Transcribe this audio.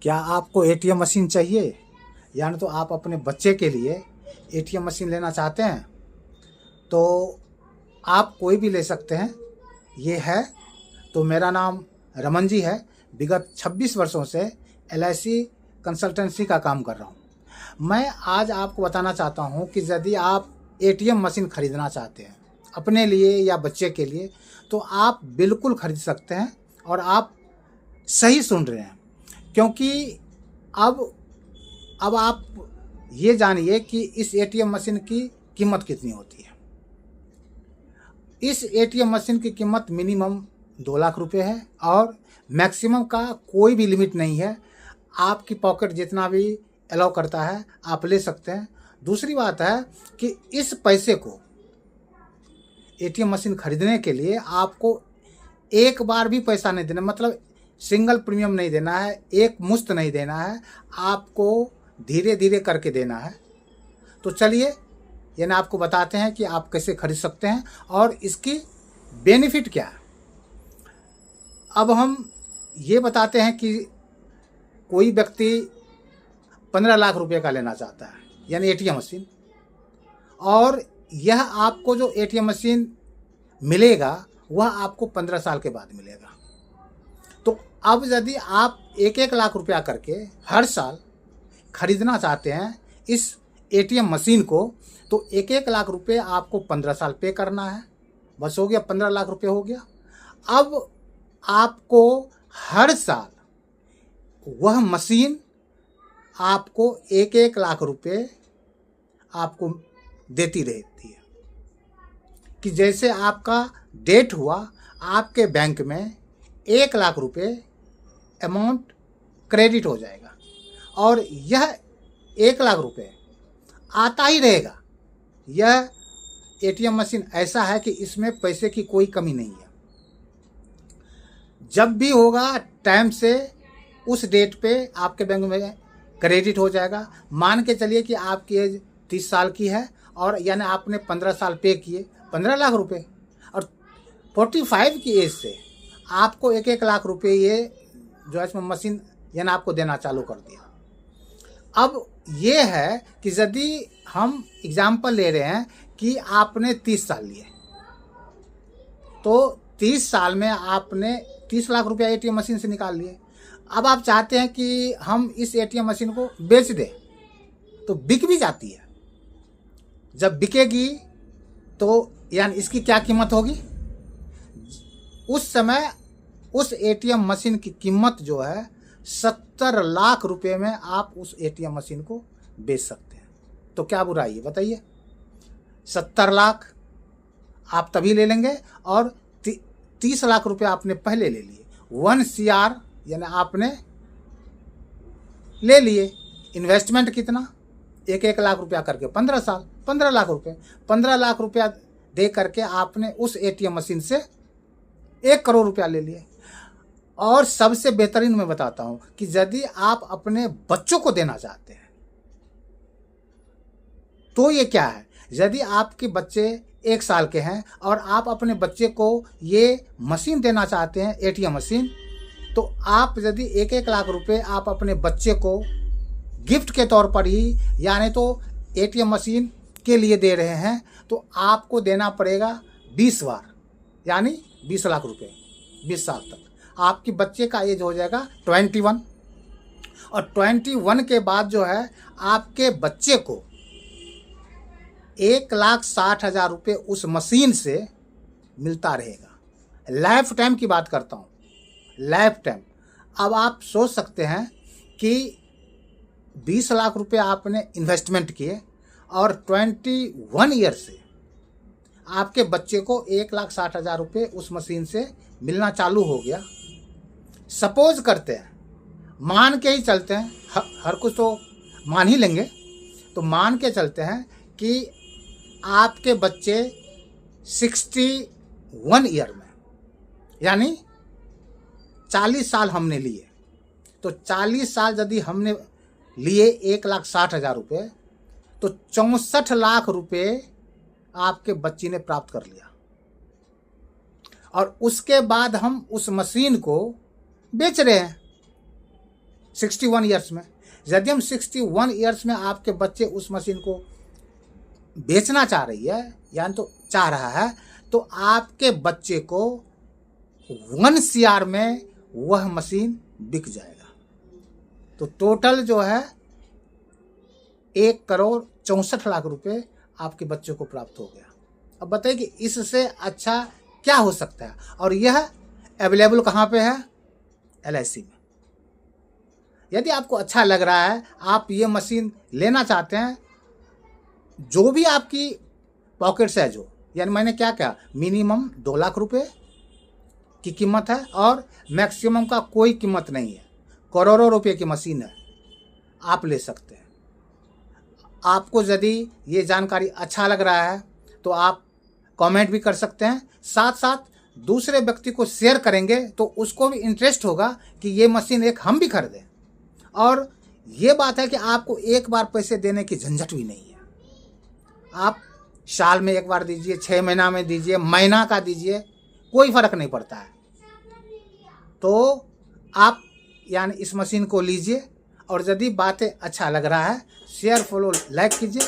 क्या आपको ATM machine चाहिए? यानी तो आप अपने बच्चे के लिए एटीएम मशीन लेना चाहते हैं तो आप कोई भी ले सकते हैं। ये है तो मेरा नाम रमन जी है। विगत 26 वर्षों से LIC कंसल्टेंसी का काम कर रहा हूँ। मैं आज आपको बताना चाहता हूँ कि यदि आप एटीएम मशीन खरीदना चाहते हैं अपने लिए या बच्चे के लिए तो आप बिल्कुल खरीद सकते हैं और आप सही सुन रहे हैं। क्योंकि अब आप ये जानिए कि इस एटीएम मशीन की कीमत कितनी होती है। इस एटीएम मशीन की कीमत मिनिमम 2 लाख रुपए है और मैक्सिमम का कोई भी लिमिट नहीं है। आपकी पॉकेट जितना भी अलाउ करता है आप ले सकते हैं। दूसरी बात है कि इस पैसे को एटीएम मशीन खरीदने के लिए आपको एक बार भी पैसा नहीं देना, मतलब सिंगल प्रीमियम नहीं देना है, एक मुश्त नहीं देना है, आपको धीरे धीरे करके देना है। तो चलिए यानी आपको बताते हैं कि आप कैसे खरीद सकते हैं और इसकी बेनिफिट क्या है। अब हम ये बताते हैं कि कोई व्यक्ति 15 लाख रुपए का लेना चाहता है यानी एटीएम मशीन, और यह आपको जो एटीएम मशीन मिलेगा वह आपको 15 साल के बाद मिलेगा। तो अब यदि आप 1-1 लाख रुपया करके हर साल खरीदना चाहते हैं इस एटीएम मशीन को तो 1-1 लाख रुपए आपको 15 साल पे करना है। बस हो गया, 15 लाख रुपए हो गया। अब आपको हर साल वह मशीन आपको 1-1 लाख रुपए आपको देती रहती है कि जैसे आपका डेट हुआ आपके बैंक में 1 लाख रुपए अमाउंट क्रेडिट हो जाएगा और यह 1 लाख रुपए आता ही रहेगा। यह एटीएम मशीन ऐसा है कि इसमें पैसे की कोई कमी नहीं है। जब भी होगा टाइम से उस डेट पे आपके बैंक में क्रेडिट हो जाएगा। मान के चलिए कि आपकी एज 30 साल की है और यानी आपने 15 साल पे किए 15 लाख रुपए, और 45 की एज से आपको 1-1 लाख रुपए ये जो है इसमें मशीन यानी आपको देना चालू कर दिया। अब ये है कि यदि हम एग्जाम्पल ले रहे हैं कि आपने 30 साल लिए तो 30 साल में आपने 30 लाख रुपया एटीएम मशीन से निकाल लिए। अब आप चाहते हैं कि हम इस एटीएम मशीन को बेच दें तो बिक भी जाती है। जब बिकेगी तो यानी इसकी क्या कीमत होगी, उस समय उस एटीएम मशीन की कीमत जो है 70 लाख रुपए में आप उस एटीएम मशीन को बेच सकते हैं। तो क्या बुराई है बताइए। 70 लाख आप तभी ले लेंगे और 30 लाख रुपए आपने पहले ले लिए, 1 CR यानी आपने ले लिए। इन्वेस्टमेंट कितना, 1-1 लाख रुपया करके 15 साल 15 लाख रुपए, 15 लाख रुपया दे करके आपने उस एटीएम मशीन से 1 करोड़ रुपया ले लिए। और सबसे बेहतरीन मैं बताता हूं कि यदि आप अपने बच्चों को देना चाहते हैं तो ये क्या है। यदि आपके बच्चे 1 साल के हैं और आप अपने बच्चे को ये मशीन देना चाहते हैं एटीएम मशीन, तो आप यदि 1-1 लाख रुपए आप अपने बच्चे को गिफ्ट के तौर पर ही यानी तो एटीएम मशीन के लिए दे रहे हैं तो आपको देना पड़ेगा 20 बार यानी 20 लाख रुपए 20 साल तक। आपके बच्चे का एज हो जाएगा 21 और 21 के बाद जो है आपके बच्चे को 1,60,000 रुपये उस मशीन से मिलता रहेगा। लाइफ टाइम की बात करता हूँ, लाइफ टाइम। अब आप सोच सकते हैं कि 20 लाख रुपए आपने इन्वेस्टमेंट किए और 21 ईयर से आपके बच्चे को 1,60,000 रुपये उस मशीन से मिलना चालू हो गया। सपोज करते हैं, मान के ही चलते हैं, हर कुछ तो मान ही लेंगे, तो मान के चलते हैं कि आपके बच्चे 61 ईयर में यानी 40 साल हमने लिए, तो 40 साल यदि हमने लिए 1,60,000 रुपये तो 64 लाख रुपए आपके बच्ची ने प्राप्त कर लिया। और उसके बाद हम उस मशीन को बेच रहे हैं 61 ईयर्स में। यदि हम 61 ईयर्स में आपके बच्चे उस मशीन को बेचना चाह रही है यानी तो चाह रहा है, तो आपके बच्चे को 1 CR में वह मशीन बिक जाएगा। तो टोटल जो है 1,64,00,000 रुपये आपके बच्चे को प्राप्त हो गया। अब बताइए कि इससे अच्छा क्या हो सकता है। और यह अवेलेबल कहाँ पे है? LIC में। यदि आपको अच्छा लग रहा है, आप ये मशीन लेना चाहते हैं, जो भी आपकी पॉकेट से है, जो यानी मैंने क्या कहा, मिनिमम 2 लाख रुपए की कीमत है और मैक्सिमम का कोई कीमत नहीं है, करोड़ों रुपए की मशीन है, आप ले सकते हैं। आपको यदि ये जानकारी अच्छा लग रहा है तो आप कमेंट भी कर सकते हैं, साथ साथ दूसरे व्यक्ति को शेयर करेंगे तो उसको भी इंटरेस्ट होगा कि ये मशीन एक हम भी खरीदें। और ये बात है कि आपको एक बार पैसे देने की झंझट भी नहीं है। आप साल में एक बार दीजिए, 6 महीना में दीजिए, महीना का दीजिए, कोई फर्क नहीं पड़ता है। तो आप यानी इस मशीन को लीजिए और यदि बातें अच्छा लग रहा है, शेयर, फॉलो, लाइक कीजिए।